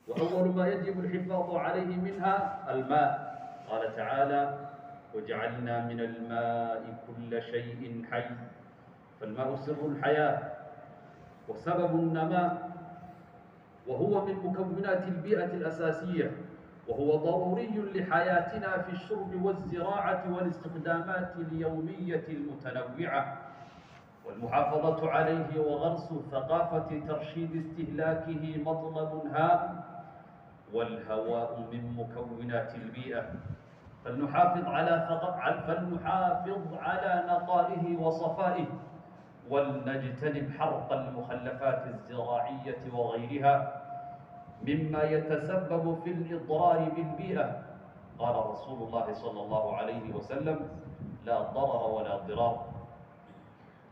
وأول ما يجب الحفاظ عليه منها الماء. قال تعالى: وجعلنا من الماء كل شيء حي. فالماء سر الحياة وسبب النماء، وهو من مكونات البيئة الأساسية، وهو ضروري لحياتنا في الشرب والزراعة والاستخدامات اليومية المتنوعة. والمحافظة عليه وغرس ثقافة ترشيد استهلاكه مطلب هام. والهواء من مكونات البيئة، فلنحافظ على نقائه وصفائه، ولنجتنب حرق المخلفات الزراعية وغيرها مما يتسبب في الإضرار بالبيئة. قال رسول الله صلى الله عليه وسلم: لا ضرر ولا ضرار.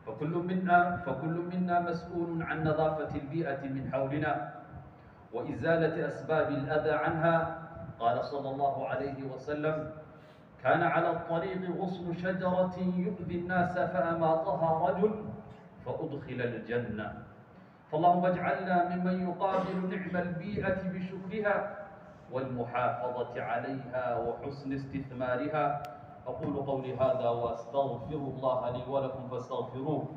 فكل منا مسؤول عن نظافة البيئة من حولنا وإزالة أسباب الأذى عنها. قال صلى الله عليه وسلم: كان على الطريق غصن شجرة يؤذي الناس فأماطها رجل فأدخل الجنة. فاللهم اجعلنا ممن يقابل نعم البيئة بشكرها والمحافظة عليها وحسن استثمارها. أقول قولي هذا وأستغفر الله لي ولكم فاستغفروه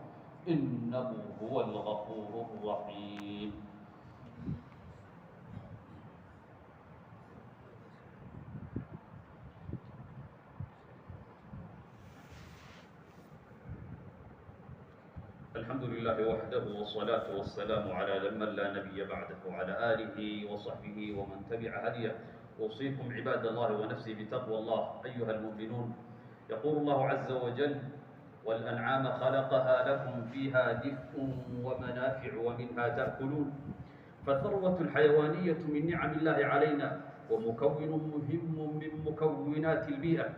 إنه هو الغفور الرحيم. الحمد لله وحده، والصلاة والسلام على من لا نبي بعده، وعلى آله وصحبه ومن تبع هديه. أوصيكم عباد الله ونفسي بتقوى الله أيها المؤمنون. يقول الله عز وجل: والأنعام خلقها لكم فيها دفء ومنافع ومنها تأكلون. فالثروة الحيوانية من نعم الله علينا، ومكون مهم من مكونات البيئة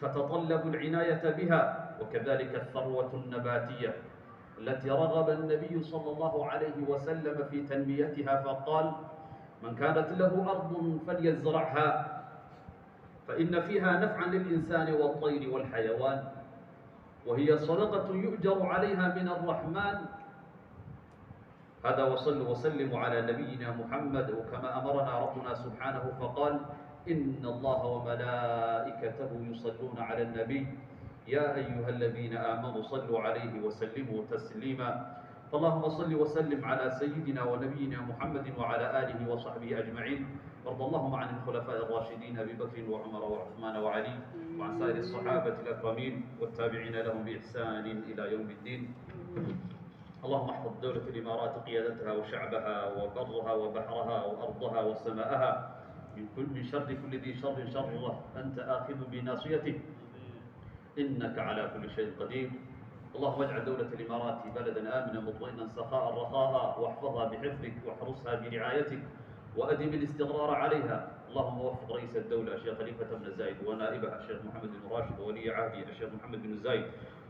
تتطلب العناية بها. وكذلك الثروة النباتية التي رغب النبي صلى الله عليه وسلم في تنميتها، فقال: من كانت له أرض فليزرعها، فإن فيها نفعا للإنسان والطير والحيوان، وهي صدقة يؤجر عليها من الرحمن. هذا وصلوا وسلموا على نبينا محمد، وكما أمرنا ربنا سبحانه فقال: إن الله وملائكته يصلون على النبي يا أيها الذين آمنوا صلوا عليه وسلموا تسليما. فاللهم صل وسلم على سيدنا ونبينا محمد وعلى آله وصحبه أجمعين. وارض اللهم عن الخلفاء الراشدين أبي بكر وعمر وعثمان وعلي، وعن سائر الصحابة الأكرمين والتابعين لهم بإحسان إلى يوم الدين. اللهم احفظ دولة الإمارات قيادتها وشعبها وبرها وبحرها وأرضها وسماءها من شر كل ذي شر شره، أنت آخذ بناصيته إنك على كل شيء قدير. اللهم اجعل دولة الإمارات بلدا آمنا مطمئنا سخاء رخاء، واحفظها بحفظك واحرسها برعايتك وأدم الاستقرار عليها. اللهم وفق رئيس الدولة الشيخ خليفة بن زايد ونائبه الشيخ محمد بن راشد وولي عهده الشيخ محمد بن زايد،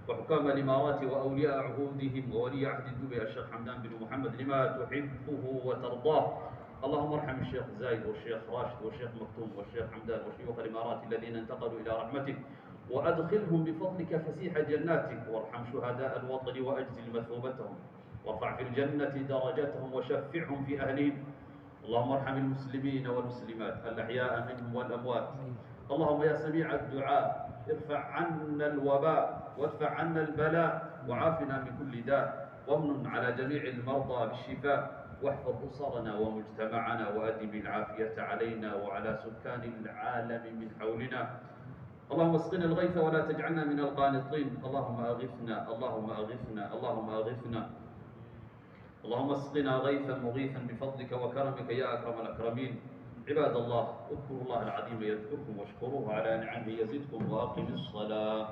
وحكام الإمارات وأولياء عهودهم وولي عهد دبي الشيخ حمدان بن محمد لما تحبه وترضاه. اللهم ارحم الشيخ زايد والشيخ راشد والشيخ مكتوم والشيخ حمدان وشيوخ الإمارات الذين انتقلوا إلى رحمتك، وأدخلهم بفضلك فسيح جناتك، وارحم شهداء الوطن وأجزل مثوبتهم، وارفع في الجنة درجتهم وشفعهم في أهلهم. اللهم ارحم المسلمين والمسلمات الأحياء منهم والأموات. اللهم يا سميع الدعاء ارفع عنا الوباء وادفع عنا البلاء وعافنا من كل داء، وامن على جميع المرضى بالشفاء، واحفظ أسرنا ومجتمعنا، وأدم العافية علينا وعلى سكان العالم من حولنا. اللهم اسقنا الغيث ولا تجعلنا من القانطين. اللهم أغثنا اللهم أغثنا اللهم أغثنا. اللهم اسقنا غيثا مغيثا بفضلك وكرمك يا أكرم الأكرمين. عباد الله، اذكروا الله العظيم يذكركم، واشكروه على نعمه يزدكم، وأقم الصلاة.